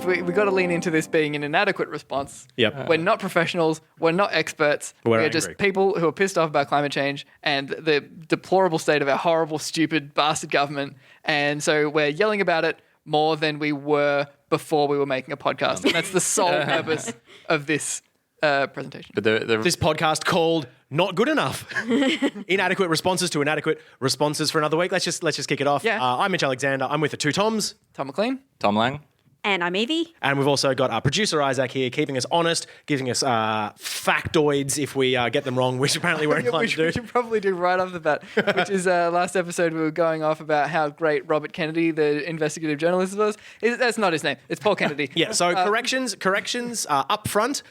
we got to lean into this being an inadequate response. Yep. We're not professionals. We're not experts. We're We're just people who are pissed off about climate change and the deplorable state of our horrible, stupid, bastard government. And so we're yelling about it more than we were before we were making a podcast. And that's the sole purpose of this presentation. But This podcast called Not Good Enough. Inadequate responses to inadequate responses for another week. Let's just kick it off. Yeah. I'm Mitch Alexander. I'm with the two Toms. Tom McLean. Tom Lang. And I'm Evie. And we've also got our producer Isaac here, keeping us honest, giving us factoids if we get them wrong, which apparently we're inclined to do. We should probably do right off the bat, which is last episode we were going off about how great Robert Kennedy, the investigative journalist, was. That's not his name. It's Paul Kennedy. Yeah, so corrections up front.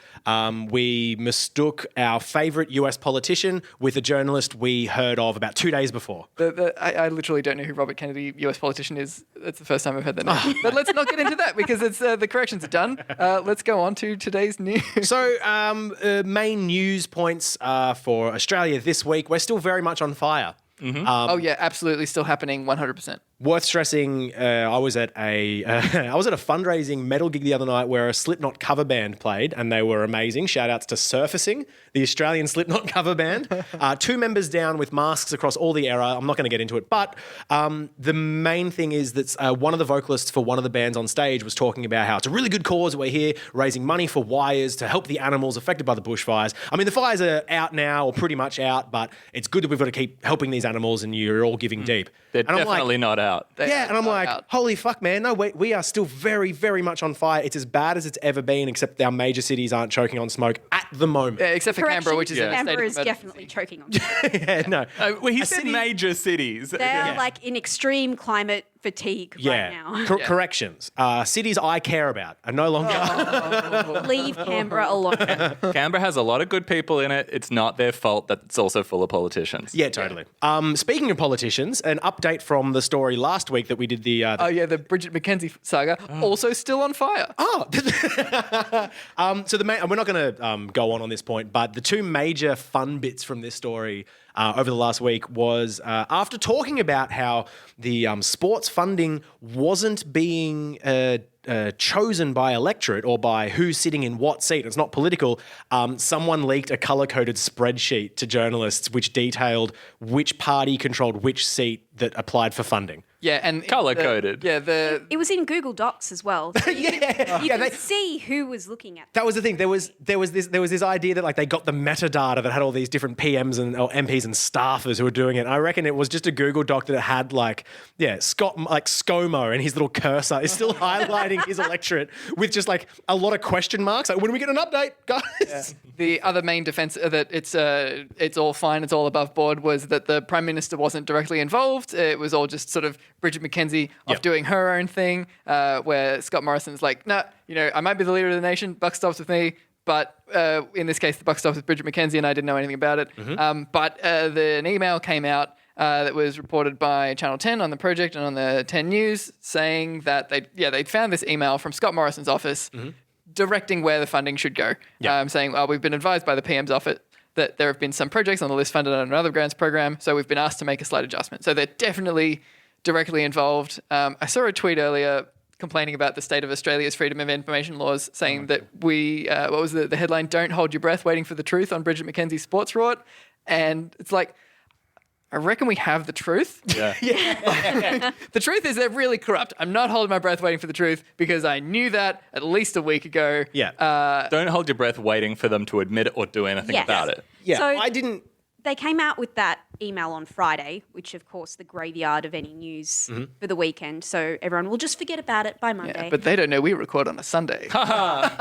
We mistook our favourite US politician with a journalist we heard of about 2 days before. I literally don't know who Robert Kennedy, US politician, is. That's the first time I've heard that name. But let's not get into that because it's the corrections are done. Let's go on to today's news. So, main news points for Australia this week. We're still very much on fire. Mm-hmm. Oh yeah, absolutely, still happening, 100%. Worth stressing, I was at a fundraising metal gig the other night where a Slipknot cover band played, and they were amazing. Shout outs to Surfacing, the Australian Slipknot cover band. 2 members down with masks across all the era. I'm not going to get into it, but the main thing is that one of the vocalists for one of the bands on stage was talking about how it's a really good cause. We're here raising money for wires to help the animals affected by the bushfires. I mean, the fires are out now, or pretty much out, but it's good that we've got to keep helping these animals, and you're all giving deep. They're and I'm definitely not out. Yeah, and I'm like, holy fuck, man. No, we are still very, very much on fire. It's as bad as it's ever been, except our major cities aren't choking on smoke at the moment. Yeah, except for Canberra, which is in a state of Canberra is emergency. definitely choking on. Yeah, no. Well, he said major cities. They're like in extreme climate fatigue right now. Corrections. Cities I care about are no longer. Leave Canberra alone. Canberra has a lot of good people in it. It's not their fault that it's also full of politicians. Yeah, totally. Speaking of politicians, an update from the story last week that we did the the Bridget McKenzie saga, also still on fire. Oh, so the main, and we're not going to go on this point, but the 2 major fun bits from this story over the last week was after talking about how the sports funding wasn't being chosen by electorate or by who's sitting in what seat. It's not political. Someone leaked a colour-coded spreadsheet to journalists which detailed which party controlled which seat that applied for funding. Yeah, and Colour-coded. It was in Google Docs as well. So you could see who was looking at them. That was the thing. There was this idea that like they got the metadata that had all these different PMs and or MPs and staffers who were doing it. And I reckon it was just a Google Doc that had Scott like ScoMo and his little cursor is still highlighting his electorate with just like a lot of question marks. Like, when do we get an update, guys? Yeah. The other main defense that it's all fine, it's all above board, was that the Prime Minister wasn't directly involved. It was all just sort of Bridget McKenzie off doing her own thing, where Scott Morrison's like, nah, I might be the leader of the nation, buck stops with me, but in this case, the buck stops with Bridget McKenzie, and I didn't know anything about it. Mm-hmm. But an email came out that was reported by Channel 10 on the project and on the 10 News, saying that they'd found this email from Scott Morrison's office directing where the funding should go, saying, we've been advised by the PM's office that there have been some projects on the list funded under another grants program, so we've been asked to make a slight adjustment. So they're definitely directly involved. I saw a tweet earlier complaining about the state of Australia's freedom of information laws, saying that what was the headline? Don't hold your breath waiting for the truth on Bridget McKenzie's sports rort. And it's like, I reckon we have the truth. Yeah. The truth is they're really corrupt. I'm not holding my breath waiting for the truth because I knew that at least a week ago. Yeah. Don't hold your breath waiting for them to admit it or do anything about it. Yeah. So I didn't. They came out with that email on Friday, which of course the graveyard of any news for the weekend. So everyone will just forget about it by Monday. Yeah, but they don't know we record on a Sunday. Got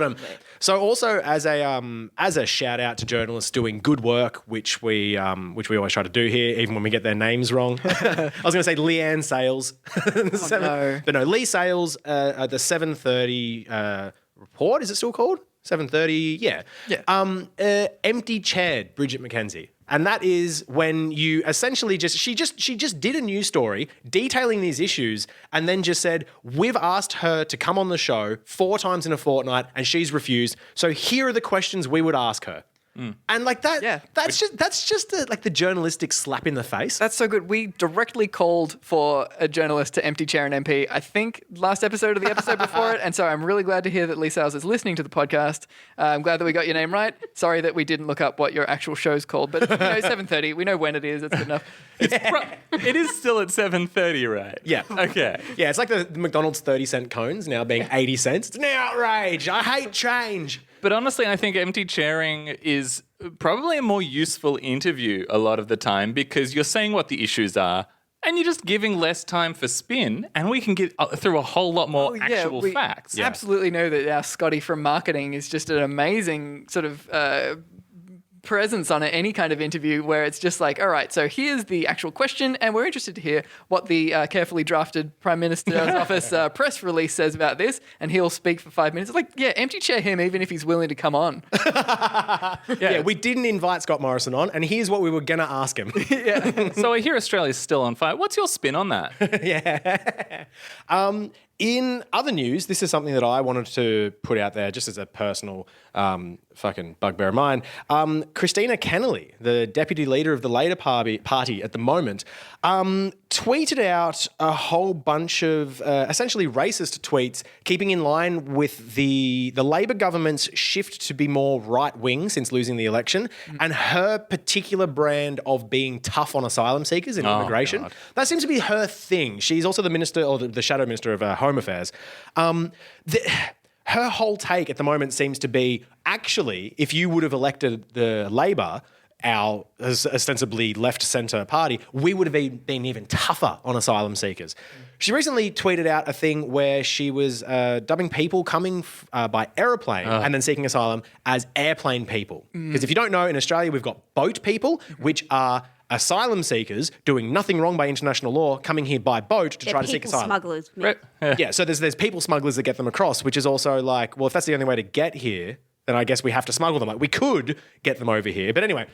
him. So also as a shout out to journalists doing good work, which we always try to do here, even when we get their names wrong. I was going to say Leanne Sales, No. But no, Lee Sales. The 7:30 report, is it still called 7:30? Yeah. Empty chaired Bridget McKenzie. And that is when you essentially she just did a news story detailing these issues and then just said, we've asked her to come on the show 4 times in a fortnight and she's refused. So here are the questions we would ask her. And like that, Yeah. that's just like the journalistic slap in the face. That's so good. We directly called for a journalist to empty chair an MP, I think last episode or the episode before it. And so I'm really glad to hear that Lee Sales is listening to the podcast. I'm glad that we got your name right. Sorry that we didn't look up what your actual show's called, but 7:30. We know when it is. It's good enough. It is still at 7:30, right? Yeah. Okay. Yeah, it's like the McDonald's 30-cent cones now being 80 cents. It's an outrage. I hate change. But honestly, I think empty chairing is probably a more useful interview a lot of the time because you're saying what the issues are and you're just giving less time for spin and we can get through a whole lot more actual we facts. absolutely know that our Scotty from marketing is just an amazing sort of presence on any kind of interview where it's just like, all right, so here's the actual question and we're interested to hear what the carefully drafted Prime Minister's office press release says about this, and he'll speak for 5 minutes. It's like, yeah, empty chair him even if he's willing to come on. Yeah, we didn't invite Scott Morrison on, and here's what we were going to ask him. So I hear Australia's still on fire. What's your spin on that? In other news, this is something that I wanted to put out there just as a personal fucking bugbear of mine. Christina Kennelly, the deputy leader of the Labor Party at the moment, tweeted out a whole bunch of essentially racist tweets, keeping in line with the Labor government's shift to be more right-wing since losing the election, and her particular brand of being tough on asylum seekers and immigration. God. That seems to be her thing. She's also the minister, or the shadow minister of Home Affairs. Her whole take at the moment seems to be, actually, if you would have elected the Labor, our ostensibly left-centre party, we would have been even tougher on asylum seekers. She recently tweeted out a thing where she was dubbing people coming by aeroplane and then seeking asylum as airplane people. Because if you don't know, in Australia, we've got boat people, which are asylum seekers doing nothing wrong by international law, coming here by boat to try to seek asylum. Smugglers. Right. Yeah, so there's people smugglers that get them across, which is also like, well, if that's the only way to get here, then I guess we have to smuggle them. Like, we could get them over here. But anyway,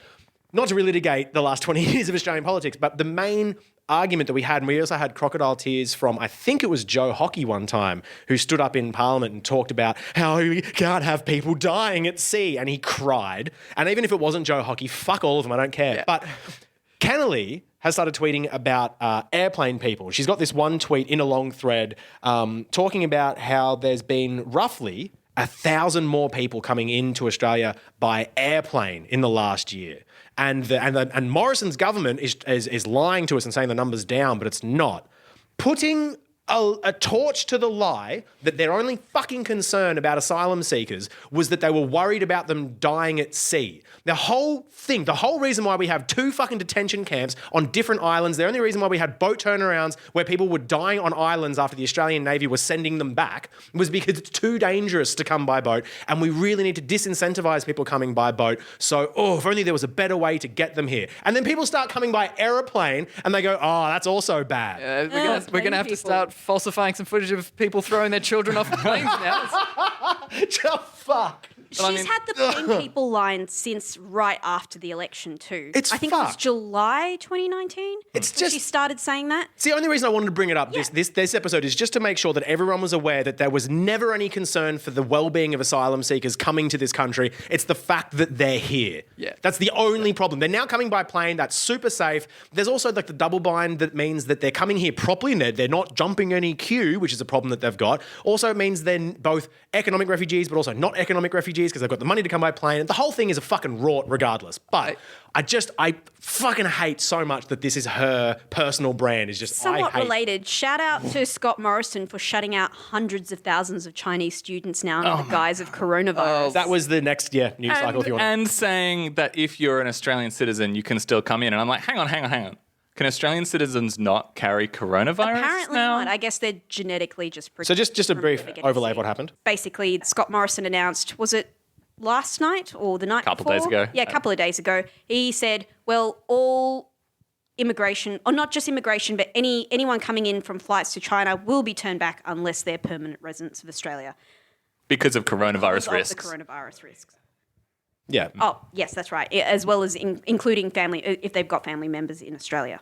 not to relitigate the last 20 years of Australian politics, but the main argument that we had, and we also had crocodile tears from, I think it was Joe Hockey one time, who stood up in Parliament and talked about how we can't have people dying at sea, and he cried. And even if it wasn't Joe Hockey, fuck all of them, I don't care. Yeah. But Kennelly has started tweeting about airplane people. She's got this one tweet in a long thread talking about how there's been roughly 1,000 more people coming into Australia by airplane in the last year. And Morrison's government is lying to us and saying the number's down, but it's not. Putting a torch to the lie that their only fucking concern about asylum seekers was that they were worried about them dying at sea. The whole thing, the whole reason why we have 2 fucking detention camps on different islands, the only reason why we had boat turnarounds where people were dying on islands after the Australian Navy was sending them back, was because it's too dangerous to come by boat, and we really need to disincentivise people coming by boat. So, if only there was a better way to get them here. And then people start coming by aeroplane, and they go, that's also bad. We're going to have to start falsifying some footage of people throwing their children off planes now. Fuck. She's had the plain people line since right after the election too. I think it was fucked. July 2019. It's when just- she started saying that. It's the only reason I wanted to bring it up this episode is just to make sure that everyone was aware that there was never any concern for the well-being of asylum seekers coming to this country. It's the fact that they're here. Yeah. That's the only problem. They're now coming by plane. That's super safe. There's also like the double bind that means that they're coming here properly and they're not jumping any queue, which is a problem that they've got. Also, it means they're both economic refugees but also not economic refugees because they've got the money to come by plane. And the whole thing is a fucking rort regardless. But I fucking hate so much that this is her personal brand. Is just Somewhat I hate. related. Shout out to Scott Morrison for shutting out hundreds of thousands of Chinese students now under the guise of coronavirus. That was the next news cycle if you want. And saying that if you're an Australian citizen, you can still come in. And I'm like, hang on. Can Australian citizens not carry coronavirus Apparently now? not. I guess they're genetically just So just a brief overlay of what happened. Basically, Scott Morrison announced, was it last night or the night Couple before? days ago. Yeah, a couple of days ago. He said, well, all immigration, or not just immigration, but anyone coming in from flights to China will be turned back unless they're permanent residents of Australia. Because of coronavirus Because risks. of the coronavirus risks. Yeah. Oh, yes, that's right. As well as including family, if they've got family members in Australia.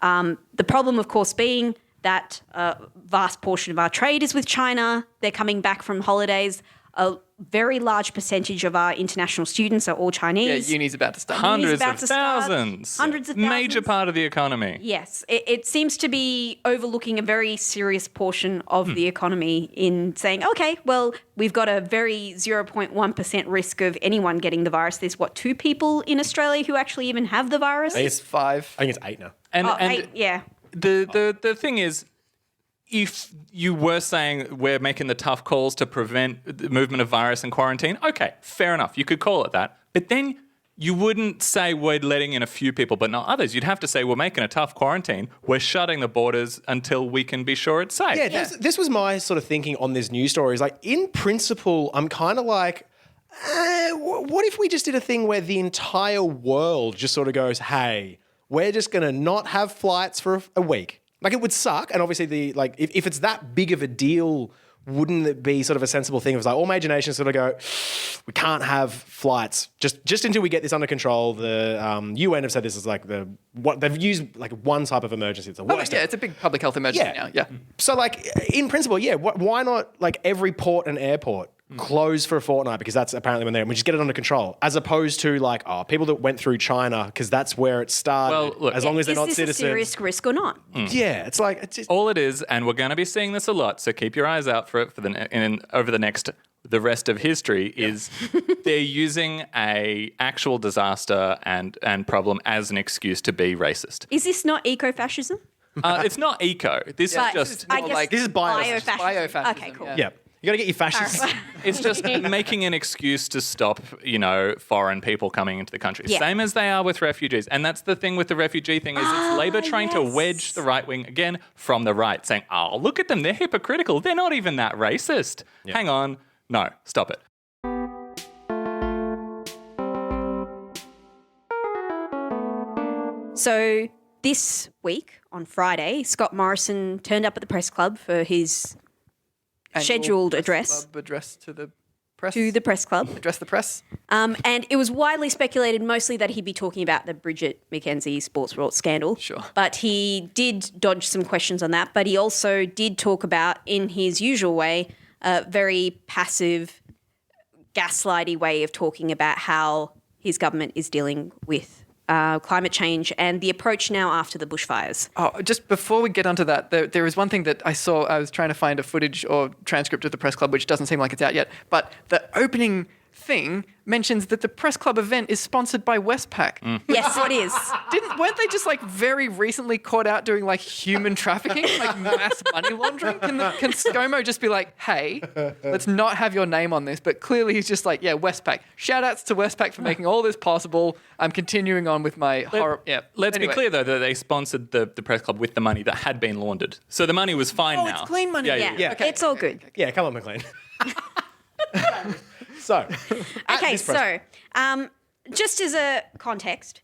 The problem, of course, being that a vast portion of our trade is with China. They're coming back from holidays. a very large percentage of our international students are all Yeah, Chinese. uni's about to start. Hundreds about of to start. thousands. Hundreds of Major thousands. part of the economy. Yes, it seems to be overlooking a very serious portion of the economy in saying, okay, well, we've got a very 0.1% risk of anyone getting the virus. There's, 2 people in Australia who actually even have the virus? It's 5. I think it's 8 now. And, Oh, and 8, yeah. the thing is, if you were saying we're making the tough calls to prevent the movement of virus and quarantine, okay, fair enough. You could call it that. But then you wouldn't say we're letting in a few people but not others. You'd have to say we're making a tough quarantine. We're shutting the borders until we can be sure it's safe. Yeah, this was my sort of thinking on this news story. Is like, in principle, I'm kind of like, what if we just did a thing where the entire world just sort of goes, hey, we're just going to not have flights for a week. Like, it would suck. And obviously, if it's that big of a deal, wouldn't it be sort of a sensible thing? It was like all major nations sort of go, we can't have flights just until we get this under control. The UN have said this is like what they've used, like one type of emergency. It's the worst. Yeah, it's a big public health emergency now. Yeah. So, like, in principle, yeah, why not, like, every port and airport close for a fortnight, because that's apparently when we just get it under control, as opposed to, like, people that went through China because that's where it started. Well, look, as long as they're not Is this citizens. a serious risk or not? Yeah, it's like it's just, All it is, and we're going to be seeing this a lot, so keep your eyes out for it over the rest of history, is they're using a actual disaster and problem as an excuse to be racist. Is this not eco-fascism? It's not eco. This But is just I guess like- this is biofascism. Biofascism, Okay, cool. yeah. yeah. You got to get your fascists. it's just making an excuse to stop, foreign people coming into the country. Yeah. Same as they are with refugees. And that's the thing with the refugee thing, is it's Labor trying to wedge the right wing again from the right, saying, oh, look at them, they're hypocritical. They're not even that racist. Hang on. No, stop it. So this week, on Friday, Scott Morrison turned up at the press club for his Annual scheduled press address club address to the press. to the press club. Address the press. And it was widely speculated mostly that he'd be talking about the Bridget McKenzie sports rort scandal. Sure. But he did dodge some questions on that. But he also did talk about, in his usual way, a very passive, gaslighty way of talking about how his government is dealing with climate change and the approach now after the bushfires. Oh, just before we get onto that, there is one thing that I saw. I was trying to find a footage or transcript of the press club, which doesn't seem like it's out yet. But the opening thing mentions that the press club event is sponsored by Westpac. Yes, it is. Weren't they just like very recently caught out doing like human trafficking, like mass money laundering? Can ScoMo just be like, hey, let's not have your name on this? But clearly he's just like, yeah, Westpac. Shout outs to Westpac for making all this possible. I'm continuing on with my horror. Yeah. Let's Anyway. be clear, though, that they sponsored the press club with the money that had been laundered. So the money was fine now. It's clean money. Yeah, Okay. it's all good. Yeah, come on, McLean. So, Okay, so just as a context,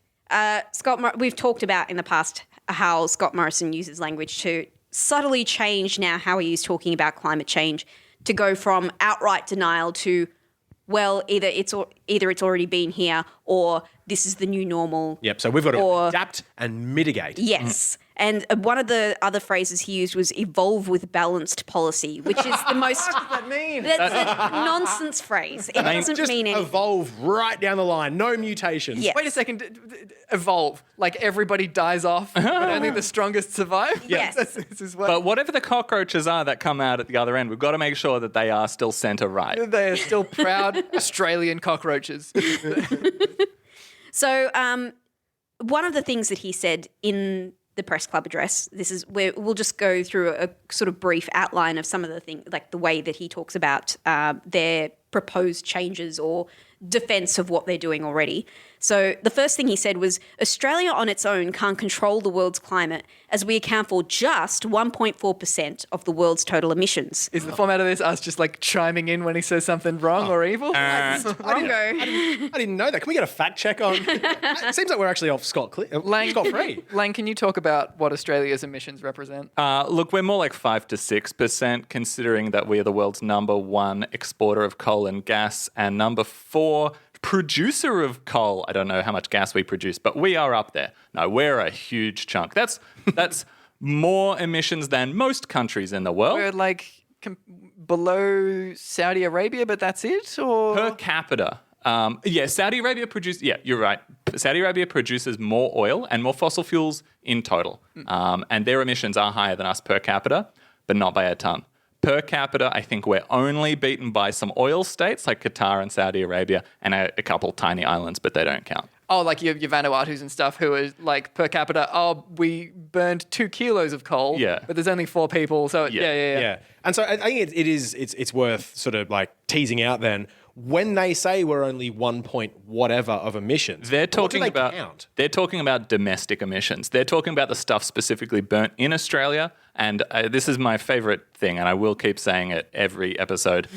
we've talked about in the past how Scott Morrison uses language to subtly change now how he is talking about climate change, to go from outright denial to, well, either it's already been here or this is the new normal. yep. So we've got to Or- adapt and mitigate. Yes. And one of the other phrases he used was evolve with balanced policy, which is the most... What does that mean? That's a nonsense phrase. It doesn't Just mean anything. evolve right down the line. No mutations. Yeah. Wait a second. Evolve. Like everybody dies off, but only the strongest survive? Yes. This is what But whatever the cockroaches are that come out at the other end, we've got to make sure that they are still centre right. they are still proud Australian cockroaches. So one of the things that he said in the press club address, this is where we'll just go through a sort of brief outline of some of the things, like the way that he talks about their proposed changes or defense of what they're doing already. So the first thing he said was, Australia on its own can't control the world's climate as we account for just 1.4% of the world's total emissions. Is the format of this us just like chiming in when he says something wrong or evil? Wrongo. I didn't know that. Can we get a fact check on? It seems like we're actually off scot-free. Lang, can you talk about what Australia's emissions represent? Look, we're more like 5 to 6%, considering that we are the world's #1 exporter of coal and gas and #4 producer of coal. I don't know how much gas we produce, but we are up there. No, we're a huge chunk. That's more emissions than most countries in the world. We're like below Saudi Arabia, but that's it? Or Per capita. Saudi Arabia produces, you're right. Saudi Arabia produces more oil and more fossil fuels in total. And their emissions are higher than us per capita, but not by a ton. Per capita, I think we're only beaten by some oil states like Qatar and Saudi Arabia and a couple tiny islands, but they don't count. Oh, like your Vanuatu's and stuff who are like per capita, we burned 2 kilos of coal, but there's only 4 people. So yeah. And so I think it's worth sort of like teasing out then, when they say we're only 1 point whatever of emissions, they're talking what do they about count? They're talking about domestic emissions. They're talking about the stuff specifically burnt in Australia. And this is my favorite thing, and I will keep saying it every episode.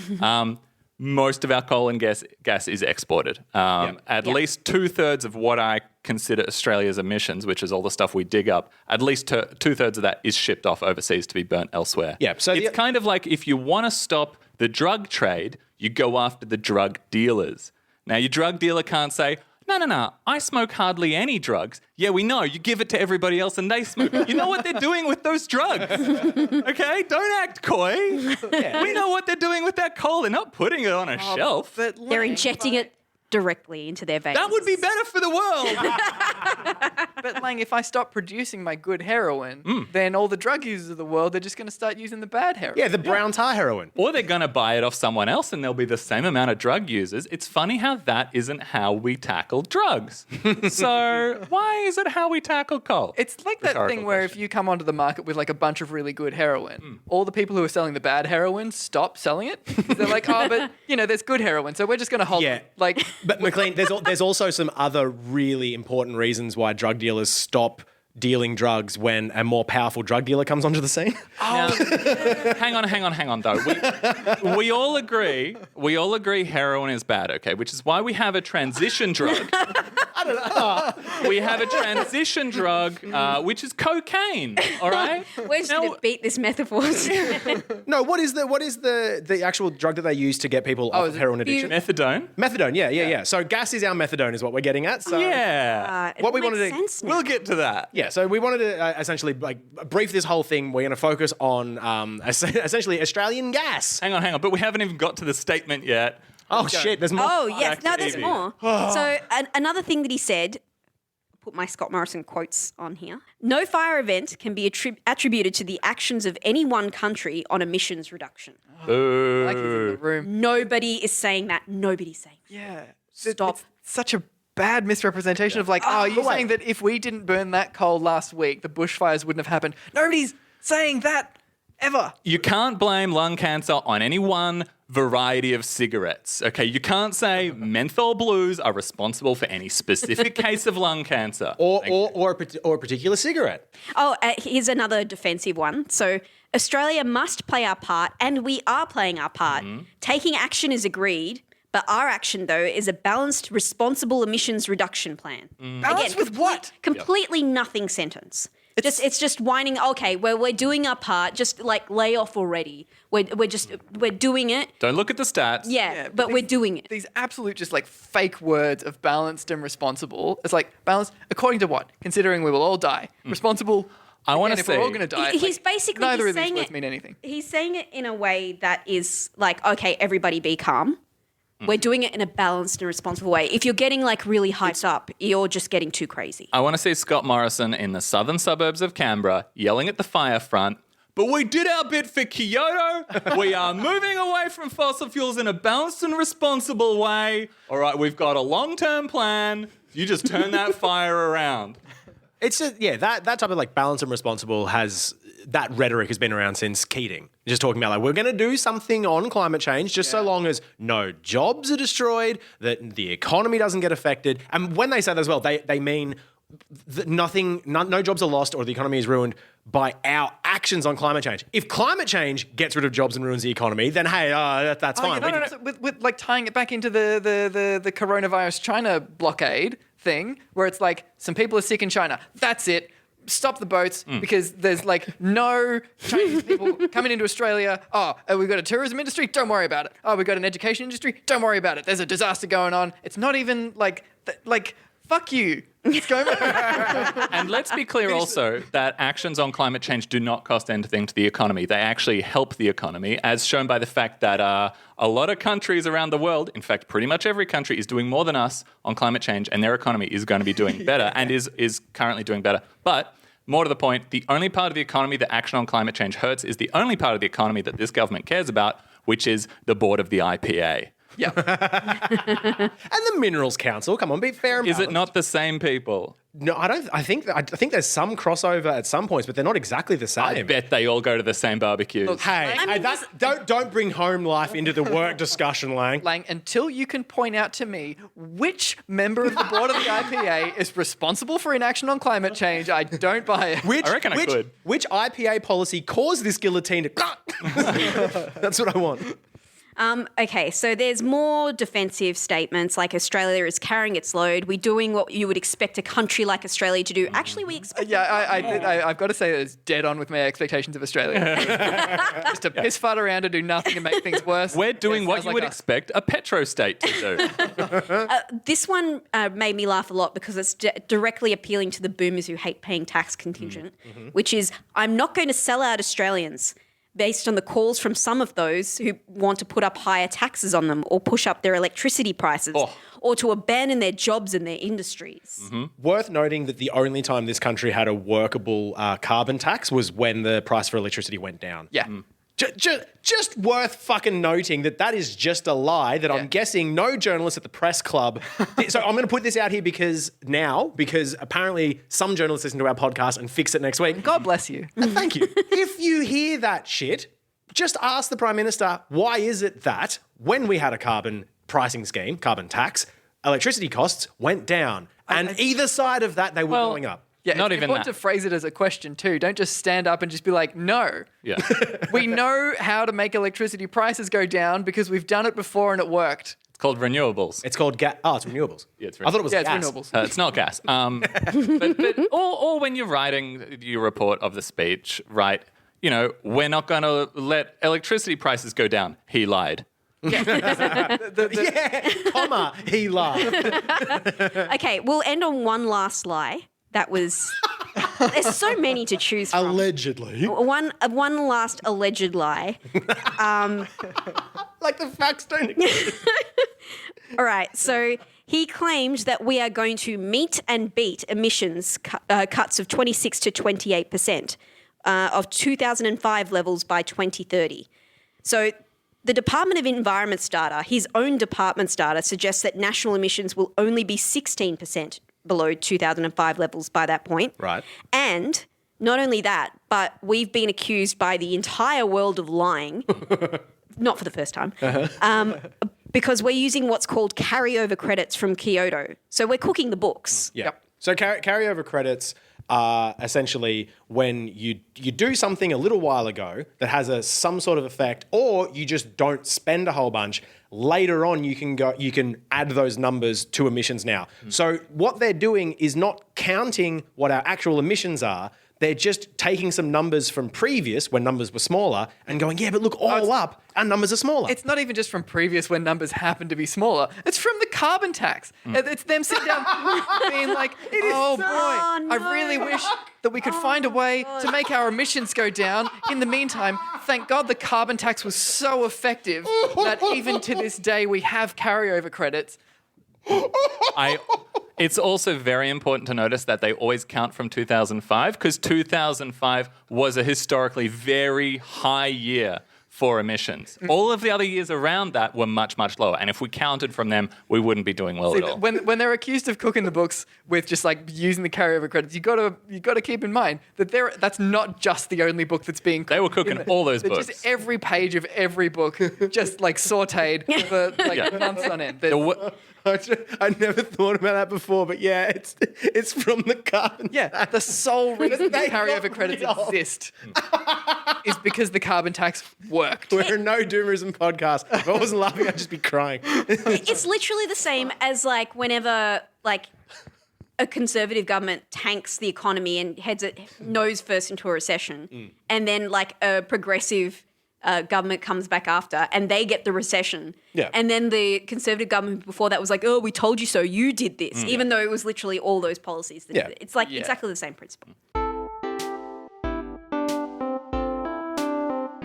Most of our coal and gas is exported. At least 2/3 of what I consider Australia's emissions, which is all the stuff we dig up, at least 2/3 of that is shipped off overseas to be burnt elsewhere. Yeah, so it's kind of like if you want to stop the drug trade, you go after the drug dealers. Now, your drug dealer can't say, no, I smoke hardly any drugs. Yeah, we know. You give it to everybody else and they smoke. You know what they're doing with those drugs. Okay? Don't act coy. Yeah. We know what they're doing with that coal. They're not putting it on a shelf. But They're injecting it directly into their veins. That would be better for the world. But Lang, if I stop producing my good heroin, then all the drug users of the world, they're just going to start using the bad heroin. Yeah, the brown tar heroin. Or they're going to buy it off someone else and there'll be the same amount of drug users. It's funny how that isn't how we tackle drugs. So why is it how we tackle coal? It's like that thing where if you come onto the market with like a bunch of really good heroin, all the people who are selling the bad heroin stop selling it. They're like, but there's good heroin, so we're just going to hold it. Like, but McLean, there's also some other really important reasons why drug dealers stop dealing drugs when a more powerful drug dealer comes onto the scene. Now, hang on though. We all agree heroin is bad, okay? Which is why we have a transition drug. I don't know. We have a transition drug, which is cocaine, all right? We're just going to beat this metaphor. No, what is the actual drug that they use to get people off of heroin addiction? Methadone. Methadone, yeah. So gas is our methadone is what we're getting at. So What we wanted to we'll get to that. Yeah, so we wanted to essentially brief this whole thing. We're going to focus on essentially Australian gas. Hang on, but we haven't even got to the statement yet. Oh shit, there's more. Oh yes, no, there's more. So another thing that he said, put my Scott Morrison quotes on here. No fire event can be attributed to the actions of any one country on emissions reduction. Boo. like he's in the room. Nobody is saying that. Nobody's saying that. Yeah. Stop. It's such a bad misrepresentation of like, you're saying that if we didn't burn that coal last week, the bushfires wouldn't have happened. Nobody's saying that ever. You can't blame lung cancer on any one variety of cigarettes, okay? You can't say menthol blues are responsible for any specific case of lung cancer. Or a particular cigarette. Here's another defensive one. So Australia must play our part, and we are playing our part. Taking action is agreed, but our action, though, is a balanced, responsible emissions reduction plan. Balanced with what? Completely nothing sentence. It's just whining. Okay, we're doing our part. Just like lay off already. We're doing it. Don't look at the stats. Yeah, but we're doing it. These absolute just like fake words of balanced and responsible. It's like balanced according to what? Considering we will all die. Responsible. I want to if say we're all going to die. He's basically neither he's of these saying words it, mean anything. He's saying it in a way that is like, okay, everybody be calm. We're doing it in a balanced and responsible way. If you're getting like really hyped up, you're just getting too crazy. I want to see Scott Morrison in the southern suburbs of Canberra yelling at the fire front, but we did our bit for Kyoto. We are moving away from fossil fuels in a balanced and responsible way. All right, we've got a long-term plan. You just turn that fire around. It's just, that type of like balance and responsible that rhetoric has been around since Keating. Just talking about like, we're going to do something on climate change just so long as no jobs are destroyed, that the economy doesn't get affected. And when they say that as well, they mean that no jobs are lost or the economy is ruined by our actions on climate change. If climate change gets rid of jobs and ruins the economy, then hey, that's fine. Yeah, no. With like tying it back into the coronavirus China blockade thing, where it's like some people are sick in China. That's it. Stop the boats because there's like no Chinese people coming into Australia. We've got a tourism industry. Don't worry about it. We've got an education industry. Don't worry about it. There's a disaster going on. It's not even like fuck you. And let's be clear also that actions on climate change do not cost anything to the economy. They actually help the economy, as shown by the fact that a lot of countries around the world, in fact, pretty much every country is doing more than us on climate change, and their economy is going to be doing better and is currently doing better. But more to the point, the only part of the economy that action on climate change hurts is the only part of the economy that this government cares about, which is the board of the IPA. Yeah. And the Minerals Council. Come on, be fair and Is it balanced. not the same people? No, I don't. I think there's some crossover at some points, but they're not exactly the same. I bet they all go to the same barbecues. Look, Hey, I mean, don't bring home life into the work discussion, Lang. Lang, until you can point out to me which member of the board of the IPA is responsible for inaction on climate change, I don't buy it. I reckon I could. Which IPA policy caused this guillotine to... That's what I want. Okay, so there's more defensive statements like Australia is carrying its load. We're doing what you would expect a country like Australia to do. Actually, we expect... Yeah, I've got to say that it's dead on with my expectations of Australia. Just to piss fart around and do nothing and make things worse. We're doing what sounds you like would us. expect a petrostate to do. This one made me laugh a lot because it's directly appealing to the boomers who hate paying tax contingent, which is, I'm not going to sell out Australians based on the calls from some of those who want to put up higher taxes on them or push up their electricity prices or to abandon their jobs and their industries. Worth noting that the only time this country had a workable carbon tax was when the price for electricity went down. Yeah. Just worth fucking noting that is just a lie that I'm guessing no journalist at the press club. So I'm going to put this out here because apparently some journalists listen to our podcast and fix it next week. God bless you. Thank you. If you hear that shit, just ask the Prime Minister, why is it that when we had a carbon pricing scheme, carbon tax, electricity costs went down? And either side of that, they were going up. Yeah, Not it's even important that. to phrase it as a question too. Don't just stand up and just be like, no. Yeah. We know how to make electricity prices go down because we've done it before and it worked. It's called renewables. It's called gas. Oh, it's renewables. Yeah, it's I thought it was Yeah, gas. it's renewables. It's not gas. Or when you're writing your report of the speech, write, we're not going to let electricity prices go down. He lied. Yeah, comma, he laughed. Okay, we'll end on one last lie. That was... There's so many to choose from. Allegedly. One last alleged lie. Like the facts don't exist. All right, so he claimed that we are going to meet and beat emissions cuts of 26 to 28% of 2005 levels by 2030. So the Department of Environment's data, his own department's data, suggests that national emissions will only be 16% below 2005 levels by that point. Right. And not only that, but we've been accused by the entire world of lying, not for the first time, because we're using what's called carryover credits from Kyoto. So we're cooking the books. Yeah. Yep. So carryover credits are essentially when you do something a little while ago that has some sort of effect, or you just don't spend a whole bunch. Later on, you can add those numbers to emissions now. So what they're doing is not counting what our actual emissions are. They're just taking some numbers from previous when numbers were smaller and going, yeah, but look, all up, our numbers are smaller. It's not even just from previous when numbers happen to be smaller. It's from the carbon tax. It's them sitting down being like, oh boy, I really wish that we could find a way to make our emissions go down. In the meantime, thank God the carbon tax was so effective that even to this day we have carryover credits. It's also very important to notice that they always count from 2005 because 2005 was a historically very high year for emissions. All of the other years around that were much, much lower. And if we counted from them, we wouldn't be doing well at all. When they're accused of cooking the books with just like using the carryover credits, you got to keep in mind that that's not just the only book that's being cooked. They were cooking all those books. Just every page of every book just like sauteed for like months on end. I never thought about that before, but yeah, it's from the carbon. Yeah, the sole reason They carryover got credits rid of- exist is because the carbon tax worked. We're a no doomerism podcast. If I wasn't laughing, I'd just be crying. It's literally the same as like whenever like a conservative government tanks the economy and heads it nose first into a recession, and then like a progressive government comes back after, and they get the recession. Yeah. And then the Conservative government before that was like, oh, we told you so, you did this, even though it was literally all those policies that did it. It's like exactly the same principle.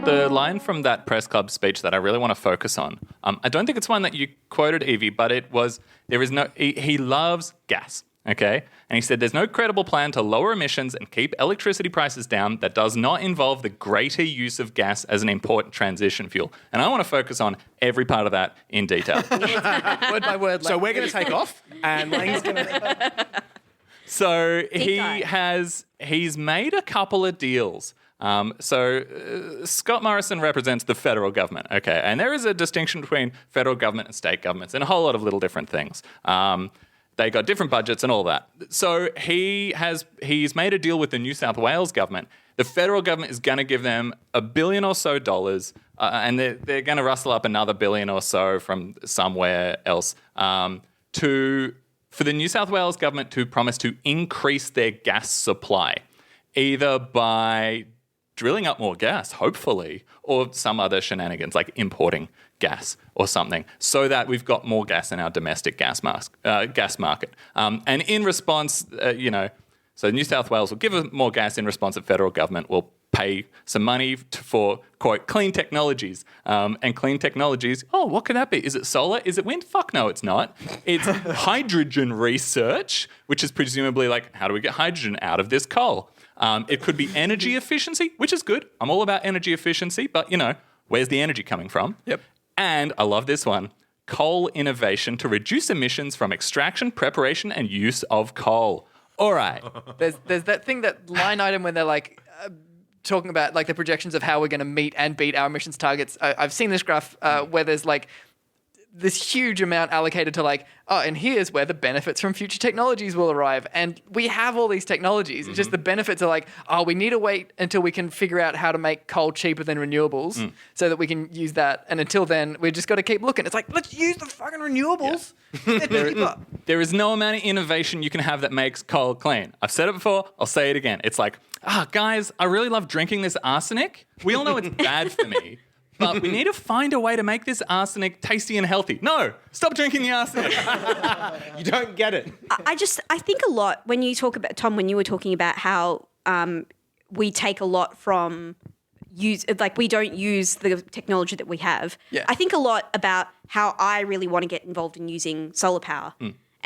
The line from that press club speech that I really want to focus on, I don't think it's one that you quoted, Evie, but it was, he loves gas, okay? And he said, there's no credible plan to lower emissions and keep electricity prices down that does not involve the greater use of gas as an important transition fuel. And I want to focus on every part of that in detail. Word by word. So we're going to take off, and Lane's going to... So dive. he's made a couple of deals. Scott Morrison represents the federal government, okay? And there is a distinction between federal government and state governments and a whole lot of little different things. They got different budgets and all that. So he's made a deal with the New South Wales government. The federal government is going to give them $1 billion or so, and they're going to rustle up another $1 billion or so from somewhere else for the New South Wales government to promise to increase their gas supply, either by drilling up more gas, hopefully, or some other shenanigans like importing gas or something, so that we've got more gas in our domestic gas market. And in response, so New South Wales will give us more gas in response. The federal government will pay some money for, quote, clean technologies. And clean technologies, what could that be? Is it solar? Is it wind? Fuck no, it's not. It's hydrogen research, which is presumably like, how do we get hydrogen out of this coal? It could be energy efficiency, which is good. I'm all about energy efficiency, but, where's the energy coming from? Yep. And I love this one. Coal innovation to reduce emissions from extraction, preparation, and use of coal. All right. There's that thing, that line item where they're like talking about like the projections of how we're going to meet and beat our emissions targets. I've seen this graph where there's like this huge amount allocated to like, and here's where the benefits from future technologies will arrive. And we have all these technologies. It's just the benefits are like, we need to wait until we can figure out how to make coal cheaper than renewables so that we can use that. And until then, we just got to keep looking. It's like, let's use the fucking renewables. They're cheaper. There is no amount of innovation you can have that makes coal clean. I've said it before. I'll say it again. It's like, guys, I really love drinking this arsenic. We all know it's bad for me. But we need to find a way to make this arsenic tasty and healthy. No, stop drinking the arsenic. You don't get it. I think a lot when you talk about, Tom, when you were talking about how we take a lot from we don't use the technology that we have. Yeah. I think a lot about how I really want to get involved in using solar power.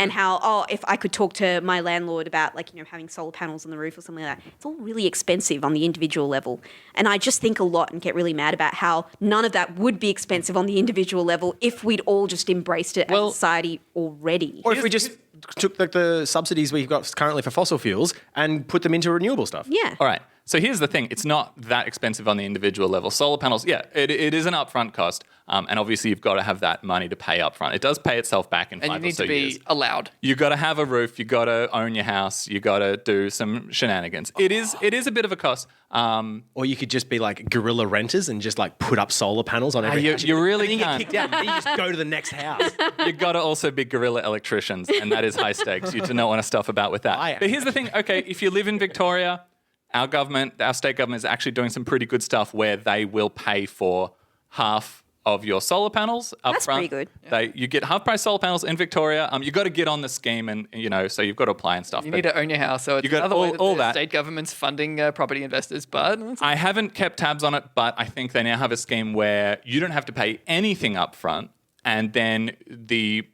And how, if I could talk to my landlord about having solar panels on the roof or something like that, it's all really expensive on the individual level. And I just think a lot and get really mad about how none of that would be expensive on the individual level if we'd all just embraced it as a society already. Or if we just took the subsidies we've got currently for fossil fuels and put them into renewable stuff. Yeah. All right. So here's the thing. It's not that expensive on the individual level. Solar panels, it is an upfront cost. And obviously you've got to have that money to pay upfront. It does pay itself back in 5 or so years. And you need to be allowed. You got to have a roof. You got to own your house. You got to do some shenanigans. It is a bit of a cost. Or you could just be like guerrilla renters and just like put up solar panels on every house. You really and then can't. you get kicked out. And then you just go to the next house. You got to also be guerrilla electricians, and that is high stakes. You do not want to stuff about with that. But here's the thing. Okay, if you live in Victoria, our state government is actually doing some pretty good stuff where they will pay for half of your solar panels up That's front. pretty good. You get half price solar panels in Victoria. You got to get on the scheme, and so you've got to apply and stuff. You need to own your house. So it's got another way that all the that. state government's funding property investors. But I haven't kept tabs on it, but I think they now have a scheme where you don't have to pay anything up front, and then the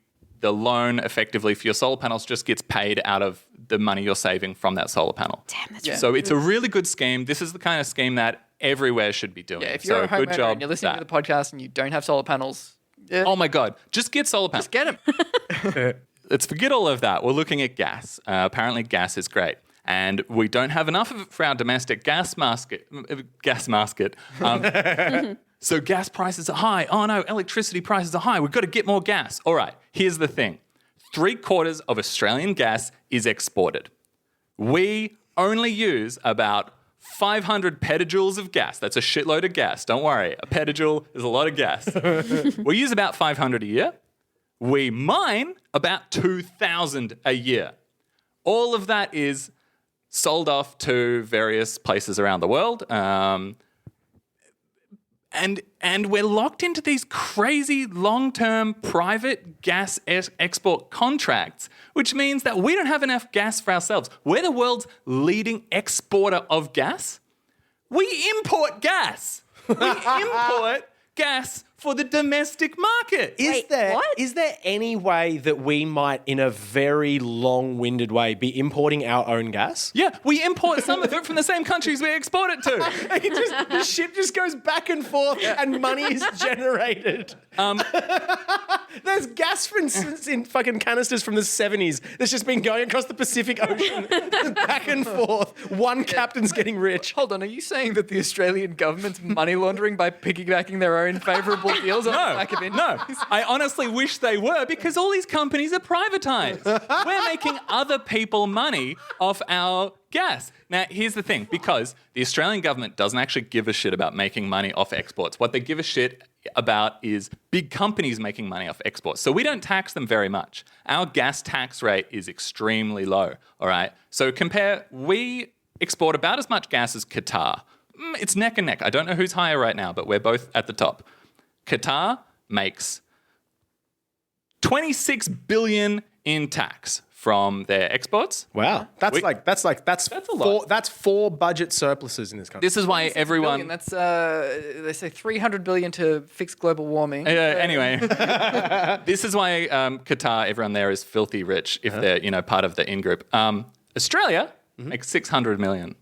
loan effectively for your solar panels just gets paid out of the money you're saving from that solar panel. Damn, that's Yeah. So it's a really good scheme. This is the kind of scheme that everywhere should be doing. yeah, if you're a good homeowner job. and you're listening to the podcast and you don't have solar panels, Oh my God, just get solar panels. just get them. Let's forget all of that. We're looking at gas. Apparently gas is great. And we don't have enough of it for our domestic gas market. So gas prices are high. Oh no, electricity prices are high. We've got to get more gas. All right, here's the thing. 3/4 of Australian gas is exported. We only use about 500 petajoules of gas. That's a shitload of gas. Don't worry. A petajoule is a lot of gas. We use about 500 a year. We mine about 2,000 a year. All of that is sold off to various places around the world. And we're locked into these crazy long-term private gas export contracts, which means that we don't have enough gas for ourselves. We're the world's leading exporter of gas. We import gas. We import gas for the domestic market. Wait, what? Is there any way that we might, in a very long-winded way, be importing our own gas? Yeah, we import some of it from the same countries we export it to. The ship just goes back and forth and money is generated. There's gas, for instance, in fucking canisters from the 70s that's just been going across the Pacific Ocean back and forth. One captain's getting rich. Hold on, are you saying that the Australian government's money laundering by piggybacking their own favourable deals on the back of industries? No, I honestly wish they were because all these companies are privatized. We're making other people money off our gas. Now, here's the thing, because the Australian government doesn't actually give a shit about making money off exports. What they give a shit about is big companies making money off exports. So we don't tax them very much. Our gas tax rate is extremely low, all right? So we export about as much gas as Qatar. It's neck and neck. I don't know who's higher right now, but we're both at the top. Qatar makes $26 billion in tax from their exports. Wow, that's a lot. That's 4 budget surpluses in this country. This is why everyone. That's they say $300 billion to fix global warming. Anyway, this is why Qatar, everyone there is filthy rich if they're part of the in group. Australia makes $600 million.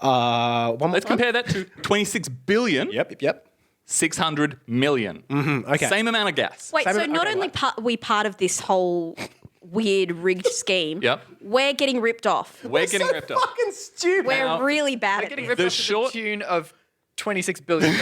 Let's compare that to $26 billion. Yep. 600 million. Okay. Same amount of gas. Wait, so not only we part of this whole weird rigged scheme, Yep. we're getting ripped off. We're getting so ripped off. fucking stupid. We're Now- really bad They're at getting this. ripped The off to the tune of $26 billion.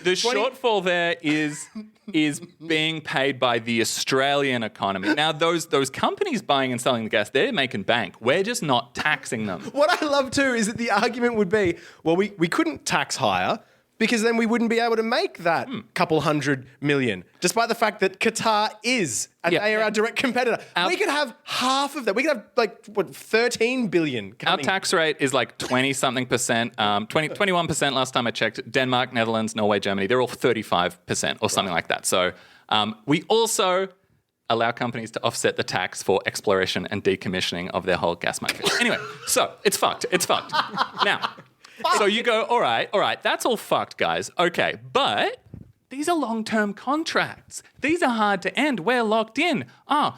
The shortfall there is being paid by the Australian economy. Now, those companies buying and selling the gas, they're making bank. We're just not taxing them. What I love too is that the argument would be, well, we couldn't tax higher because then we wouldn't be able to make that couple $100 million, despite the fact that Qatar is, and Yeah. they are our direct competitor. We could have half of that. We could have 13 billion Our coming. tax rate is like 20-something percent, 21% last time I checked. Denmark, Netherlands, Norway, Germany, they're all 35% or something like that. So we also allow companies to offset the tax for exploration and decommissioning of their whole gas market. Anyway, so it's fucked. Now, so you go, all right, that's all fucked, guys. Okay, but these are long-term contracts. These are hard to end. We're locked in.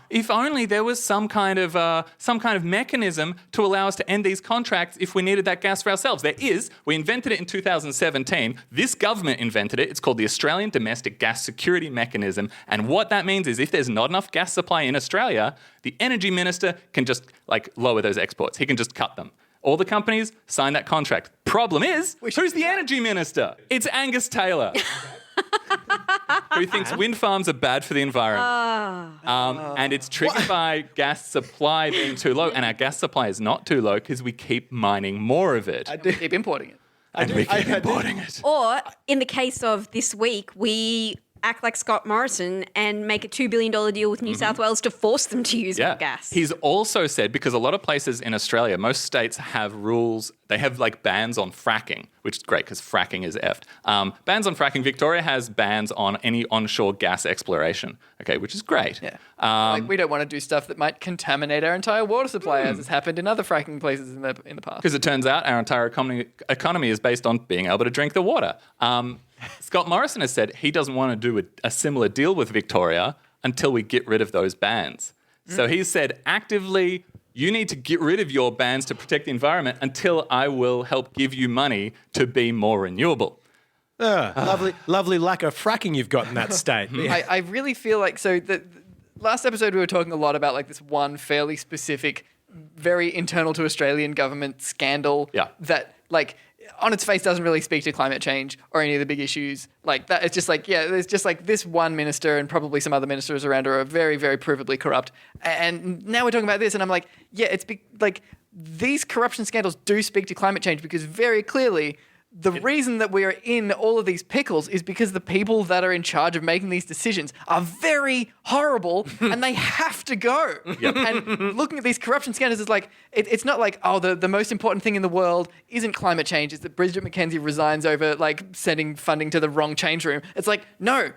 If only there was some kind of mechanism to allow us to end these contracts if we needed that gas for ourselves. There is. We invented it in 2017. This government invented it. It's called the Australian Domestic Gas Security Mechanism. And what that means is if there's not enough gas supply in Australia, the energy minister can just lower those exports. He can just cut them. All the companies sign that contract. Problem is, who's the energy minister? It's Angus Taylor. Who thinks wind farms are bad for the environment. And it's triggered by gas supply being too low. And our gas supply is not too low because we keep mining more of it. We keep importing it. We keep importing it. Or in the case of this week, we act like Scott Morrison and make a $2 billion deal with New South Wales to force them to use more gas. He's also said, because a lot of places in Australia, most states have rules, they have bans on fracking, which is great because fracking is effed. Bans on fracking. Victoria has bans on any onshore gas exploration, okay, which is great. Yeah. We don't want to do stuff that might contaminate our entire water supply, as has happened in other fracking places in the past. Because it turns out our entire economy is based on being able to drink the water. Scott Morrison has said he doesn't want to do a similar deal with Victoria until we get rid of those bans. So he said actively, you need to get rid of your bans to protect the environment until I will help give you money to be more renewable. Lovely lack of fracking you've got in that state. I really feel like, so the last episode we were talking a lot about this one fairly specific, very internal to Australian government scandal that on its face doesn't really speak to climate change or any of the big issues like that. It's just there's just this one minister and probably some other ministers around her are very, very provably corrupt. And now we're talking about this and I'm like, yeah, it's these corruption scandals do speak to climate change because very clearly the reason that we are in all of these pickles is because the people that are in charge of making these decisions are very horrible and they have to go. And looking at these corruption scandals is like, it's not like, oh, the most important thing in the world isn't climate change. It's that Bridget McKenzie resigns over like sending funding to the wrong change room. It's like, no.